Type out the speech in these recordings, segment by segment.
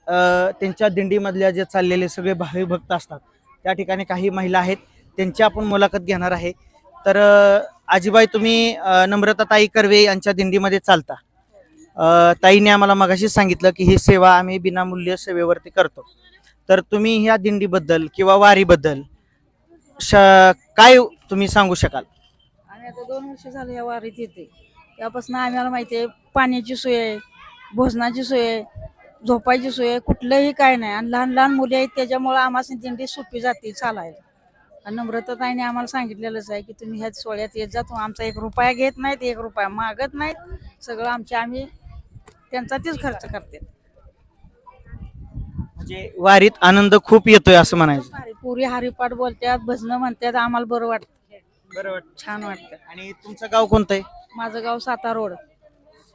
त्यांच्या दिंडीमधल्या जे चाललेले सगळे भावी भक्त असतात त्या ठिकाणी काही महिला आहेत, त्यांची आपण मुलाखत घेणार आहे. तर आजीबाई, तुम्ही नम्रता ताई कर्वे यांच्या दिंडीमध्ये चालता. ताईने आम्हाला मगाशी सांगितलं की ही सेवा आम्ही विनामूल्य सेवेवरती करतो. तर तुम्ही ह्या दिंडीबद्दल किंवा वारीबद्दल काय तुम्ही सांगू शकाल? आम्ही आता 2 वर्ष झाले या वारीत येते. त्यापासून आम्हाला माहिती आहे पाण्याची सोय आहे, भोजनाची सोय आहे, झोपायची सोय आहे, कुठलंही काय नाही. आणि लहान लहान मुली आहेत त्याच्यामुळे आम्हाला दिंडी सोपी जाते चालायला. आणि नम्रताताईने आम्हाला सांगितलेलंच आहे की तुम्ही ह्या सोहळ्यात येत जा, आमचा 1 रुपया घेत नाहीत, 1 रुपया मागत नाहीत, सगळं आम्ही त्यांचा तेच खर्च करते. म्हणजे वारीत आनंद खूप येतोय असं म्हणायचं. पुरी हरिपाठ बोलतात, भजनं म्हणतात, आम्हाला बरं वाटतं, बरं वाटतं, छान वाटतं. आणि तुमचं गाव कोणतं आहे? माझं गाव सातारा रोड.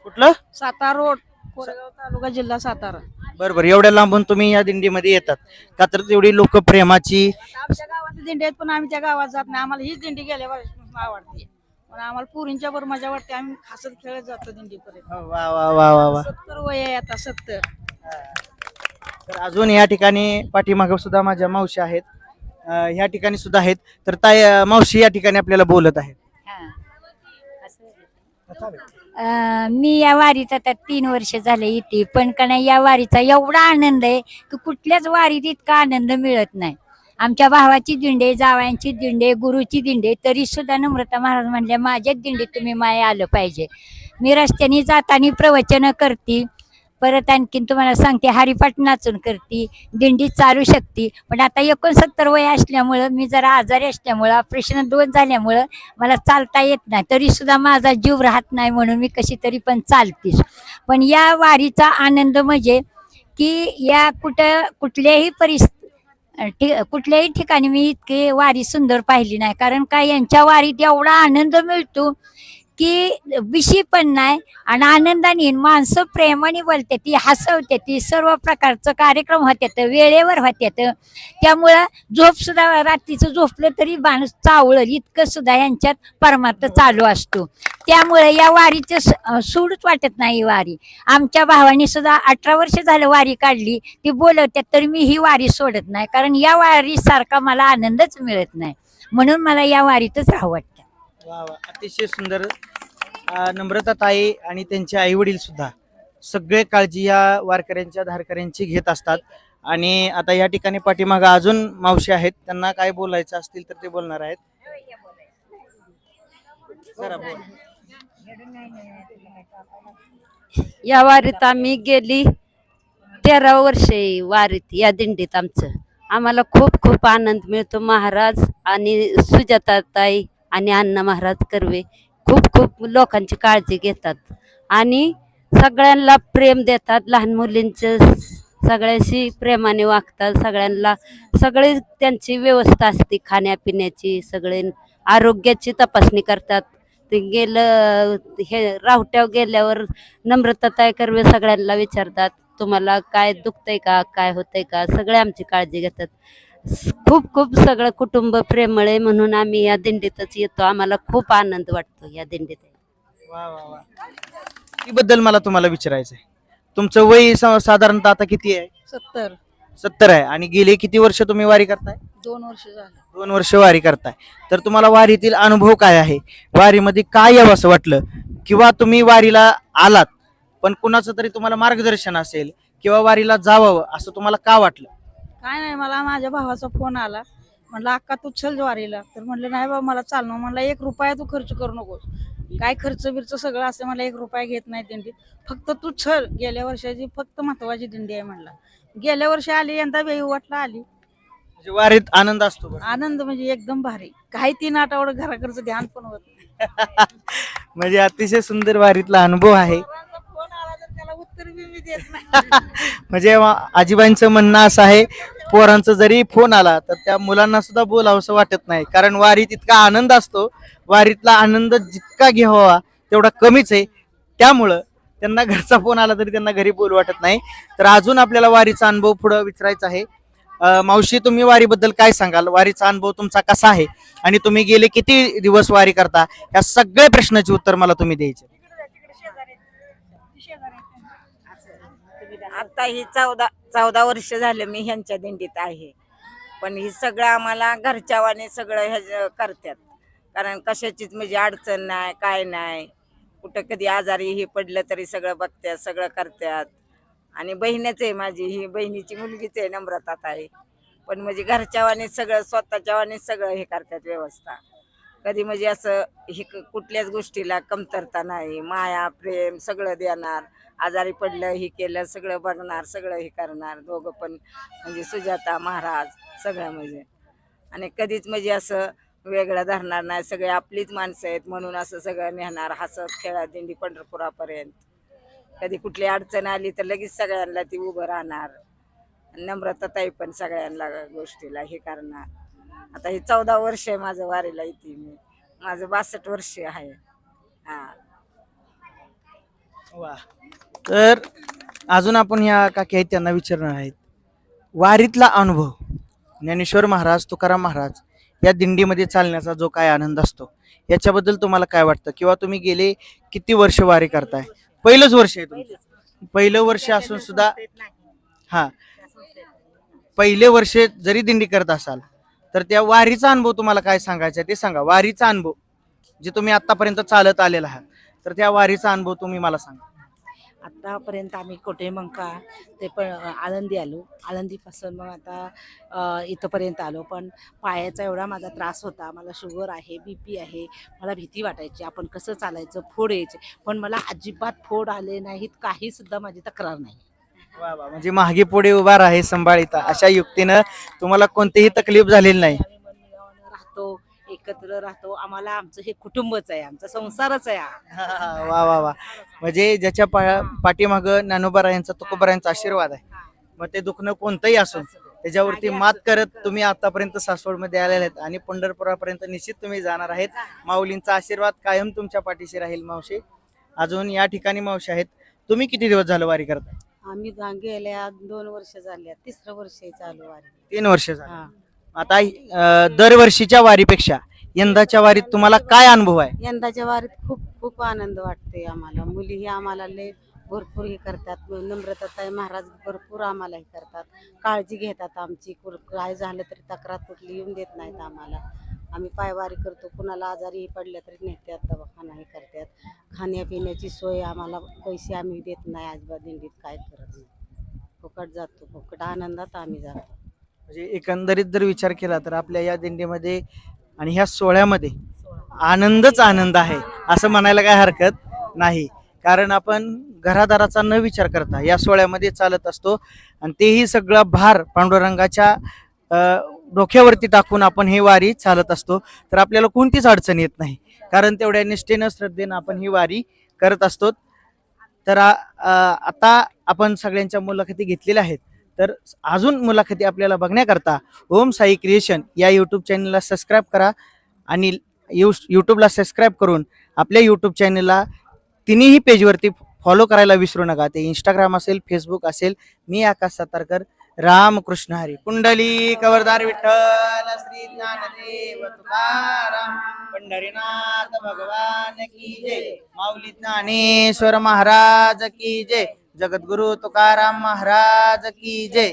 कुठलं? सातारा रोड, कोरेगाव तालुका, जिल्हा सातारा. बरोबर. एवढ्या लांबून तुम्ही या दिंडीमध्ये येतात का? तर तेवढी लोक प्रेमाची. आमच्या गावात दिंडी आहेत पण आम्ही त्या गावात जात नाही. आम्हाला हीच दिंडी गेल्यावर आवडते, पण आम्हाला पुरींच्या बरोबर मजा वाटते. आम्ही हसत खेळत जातो दिंडीपर्यंत. वा वा वा वा वा. 70 वय आहे आता, 70. तर अजून या ठिकाणी पाठीमागे सुद्धा माझ्या मावशी आहेत, ह्या ठिकाणी सुद्धा आहेत. तर ताई, मावशी या ठिकाणी आपल्याला बोलत आहेत. मी या वारीत आता 3 वर्ष झाले येते, पण का नाही या वारीचा एवढा आनंद आहे की कुठल्याच वारीत इतका आनंद मिळत नाही. आमच्या भावाची दिंडे, जावयांची दिंडे, गुरुची दिंडे, तरी सुद्धा नम्रता महाराज म्हणल्या माझ्याच दिंडीत तुम्ही माय आलं पाहिजे. मी रस्त्याने जाताना प्रवचन करते, परत आणखीन तुम्हाला सांगते हरिपाठ नाचून करते, दिंडी चालू शकते. पण आता 69 वय असल्यामुळं, मी जरा आजारी असल्यामुळं, ऑपरेशन 2 झाल्यामुळं मला चालता येत नाही. तरी सुद्धा माझा जीव राहत नाही म्हणून मी कशी तरी पण चालतेच. पण या वारीचा आनंद म्हणजे की या कुठल्याही कुठल्याही ठिकाणी मी इतकी वारी सुंदर पाहिली नाही. कारण काय, यांच्या वारीत एवढा आनंद मिळतो की विशी पण नाही. आणि आनंदाने माणसं प्रेमाने बोलते, ती हसवते, ती सर्व प्रकारचं कार्यक्रम होत्यात, वेळेवर होत्यात. त्यामुळं झोप सुद्धा रात्रीचं झोपलं तरी माणूस चावळल इतकं सुद्धा यांच्यात परमार्थ चालू असतो. त्यामुळे या वारीचं सूडच वाटत नाही. वारी आमच्या भावाने सुद्धा 18 वर्ष झालं वारी काढली, ती बोलवतात तरी मी ही वारी सोडत नाही. कारण या वारी सारखा मला आनंदच मिळत नाही, म्हणून मला या वारीतच राहावं वाटतं. वा वा, अतिशय सुंदर. नम्रता ताई आणि त्यांचे आई वडील सुद्धा सगळे काळजी या वारकऱ्यांच्या धारकऱ्यांची घेत असतात. आणि आता या ठिकाणी पाठीमागं अजून मावशी आहेत, त्यांना काय बोलायचं असतील तर ते बोलणार आहेत. जरा बोल. या वारीत आम्ही गेली 13 वर्षे वारीत या दिंडीत. आम्हाला खूप खूप आनंद मिळतो. महाराज आणि सुजाताताई आणि अण्णा महाराज कर्वे खूप खूप लोकांची काळजी घेतात आणि सगळ्यांना प्रेम देतात. लहान मुलींचे सगळ्याशी प्रेमाने वागतात. सगळे त्यांची व्यवस्था असते, खाण्यापिण्याची, सगळे आरोग्याची तपासणी करतात. ते हे रावट्यावर गेल्यावर नम्रताताई कर्वे सगळ्यांना विचारतात, तुम्हाला काय दुखतंय का, काय होतंय का, सगळे आमची काळजी घेतात. खूप खूप सगळं कुटुंब प्रेमळ आहे म्हणून आम्ही या दिंडीतच येतो. आम्हाला खूप आनंद वाटतो या दिंडीत. वा वा वा. बद्दल मला तुम्हाला विचारायचं आहे, तुमचं वय साधारणतः आता किती आहे? 70 आहे. आणि गेले किती वर्ष तुम्ही वारी करताय? 2 वर्ष झाले. 2 वर्ष वारी करताय. तर तुम्हाला वारीतील अनुभव काय आहे? वारीमध्ये काय यावं असं वाटलं? किंवा तुम्ही वारीला आलात पण कुणाचं तरी तुम्हाला मार्गदर्शन असेल किंवा वारीला जावं असं तुम्हाला का वाटलं? काय नाही, मला माझ्या भावाचा फोन आला, म्हणलं अक्का तू चल ज्वारीला. तर म्हणलं नाही बाबा मला चालणं. म्हणलं 1 रुपया तू खर्च करू नकोस, काय खर्च बिर्च सगळं असं, मला 1 रुपया घेत नाही दिंडीत, फक्त तू चल. गेल्या वर्षाची फक्त महत्वाची दिंडी आहे म्हणला. गेल्या वर्षी आली, यंदा वाटला आली. म्हणजे वारीत आनंद असतो का? आनंद म्हणजे एकदम भारी. काही 3 आठवडे घराकडचं ध्यान पण होत म्हणजे अतिशय सुंदर वारीतला अनुभव आहे. फोन आला तर त्याला उत्तर बी मी देत नाही. म्हणजे आजीबाईंचं म्हणणं असं आहे, पोरांचं जरी फोन आला तर त्या मुलांना सुद्धा बोलावंसं वाटत नाही. कारण वारीत इतका आनंद असतो, वारीतला आनंद जितका घ्यावा तेवढा कमीच आहे. त्यामुळं त्यांना घरचा फोन आला तरी त्यांना घरी बोलू वाटत नाही. तर अजून आपल्याला वारीचा अनुभव पुढे विचारायचा आहे. मावशी, तुम्ही वारीबद्दल काय सांगाल? वारीचा अनुभव तुमचा कसा आहे आणि तुम्ही गेले किती दिवस वारी करता? या सगळ्या प्रश्नाचे उत्तर मला तुम्ही द्यायचे. आता ही 14 वर्ष झालं मी ह्यांच्या दिंडीत आहे. पण ही सगळं आम्हाला घरच्यावाने सगळं हे करतात. कारण कशाचीच म्हणजे अडचण नाही, काय नाही. कुठं कधी आजारी हे पडलं तरी सगळं बघतात, सगळं करतात. आणि बहीणच आहे माझी, ही बहिणीची मुलगीच आहे, नम्रता आहे. पण म्हणजे घरच्यावाने सगळं, स्वतःच्यावाने सगळं हे करतात व्यवस्था. कधी म्हणजे असं हे कुठल्याच गोष्टीला कमतरता नाही. माया प्रेम सगळं देणार. आजारी पडलं हे केलं सगळं बघणार, सगळं हे करणार. दोघं पण म्हणजे सुजाता महाराज सगळं म्हणजे. आणि कधीच म्हणजे असं वेगळं धरणार नाही. सगळे आपलीच माणसं आहेत म्हणून असं सगळं नेणार, हसत खेळत दिंडी पंढरपुरापर्यंत. कधी कुठली अडचण आली तर लगेच सगळ्यांना ती उभं राहणार. नम्रताताई पण सगळ्यांना गोष्टीला हे करणार. आता हे 14 वर्ष आहे माझं वारीला येते मी. माझं 62 वर्ष आहे. हा. वा. तर अजून आपण या काकी आहेत त्यांना विचारणार आहेत, वारीतला अनुभव, ज्ञानेश्वर महाराज, तुकाराम महाराज या दिंडीमध्ये चालण्याचा जो काय आनंद असतो याच्याबद्दल तुम्हाला काय वाटतं? किंवा तुम्ही गेले किती वर्ष वारी करताय? पहिलंच वर्ष आहे तुमचं. पहिलं वर्ष असून सुद्धा हा पहिले वर्ष जरी दिंडी करत असाल तर त्या वारीचा अनुभव तुम्हाला काय सांगायचा आहे ते सांगा. वारीचा अनुभव जे तुम्ही आतापर्यंत चालत आलेला आहात, तर त्या वारीचा अनुभव तुम्ही मला सांगा. आत्तापर्यंत आम्ही कोटेमंका ते पण आळंदी आलो. आळंदीपासून मग आता इथंपर्यंत आलो. पण पायाचा एवढा माझा त्रास होता. मला शुगर आहे, BP आहे. मला भीती वाटायची आपण कसं चालायचं, फोड यायचे. पण मला अजिबात फोड आले नाहीत, काही सुद्धा माझी तक्रार नाही. वा वा, म्हणजे मागे पुढे उभा राहे संभाळीता अशा युक्तीनं तुम्हाला कोणतीही तकलीफ झालेली नाही. आम्ही मनमिळावून राहतो, एकत्र राहतो. आम्हाला आमचं हे कुटुंबच आहे, आमचा संसारच आहे हा. वा वा वा, म्हणजे ज्याच्या पाठीमाग ज्ञानोबारायांचा, तुकोबारायांचा आशीर्वाद आहे, मग ते दुखणं कोणतंही असो त्याच्यावरती मात करत तुम्ही आतापर्यंत सासवडमध्ये आलेले आहेत आणि पंढरपुरापर्यंत निश्चित तुम्ही जाणार आहेत. माऊलींचा आशीर्वाद कायम तुमच्या पाठीशी राहील. मावशी, अजून या ठिकाणी मावशी आहेत. तुम्ही किती दिवस झालं वारी करताय? आम्ही गेल्या 2 वर्ष झाल्या, 3रं वर्ष चालू वारी. 3 वर्ष झालं. हा. आता दरवर्षीच्या वारीपेक्षा यंदाच्या वारीत तुम्हाला काय अनुभव आहे? यंदाच्या वारीत खूप खूप आनंद वाटतोय आम्हाला. मुलीही आम्हाला लय भरपूर हे करतात. नम्रताताई महाराज भरपूर आम्हाला हे करतात, काळजी घेतात आमची. काय झालं तरी तक्रार कुठली येऊन देत नाहीत आम्हाला. आम्ही पायवारी करतो, कुणाला आजारी पडलं तरी नेतात, दवाखाना हे करतात. खाण्यापिण्याची सोय आम्हाला, पैसे आम्ही देत नाही अजिबात. दिंडीत काय करत नाही, फुकट जातो, फुकट आनंदात आम्ही जातो. म्हणजे एकंदरीत जर विचार केला तर आपल्या या दिंडीमध्ये आणि ह्या सोहळ्यामध्ये आनंदच आनंद आहे असं म्हणायला काय हरकत नाही. कारण आपण घरादाराचा न विचार करता या सोहळ्यामध्ये चालत असतो आणि तेही सगळा भार पांडुरंगाच्या डोक्यावरती टाकून आपण हे वारी चालत असतो. तर आपल्याला कोणतीच अडचण येत नाही, कारण तेवढ्या निष्ठेनं श्रद्धेनं आपण ही वारी करत असतो. तर आता आपण सगळ्यांच्या मुलाखती घेतलेल्या आहेत. तर अजून मुलाखती आपल्याला बघण्याकरता ओम साई क्रिएशन या यूट्यूब चॅनलला सबस्क्राईब करा आणि यूट्यूबला सबस्क्राईब करून आपल्या यूट्यूब चॅनलला तिन्ही पेजवरती फॉलो करायला विसरू नका. ते इंस्टाग्राम असेल, फेसबुक असेल. मी आकाश सातारकर. रामकृष्ण हरी. कुंडली कवरदार विठ्ठल श्री ज्ञानदेव तुकाराम पंढरीनाथ भगवान की जय. माऊली ज्ञानेश्वर महाराज की जय. जगद्गुरु तुकाराम महाराज की जय.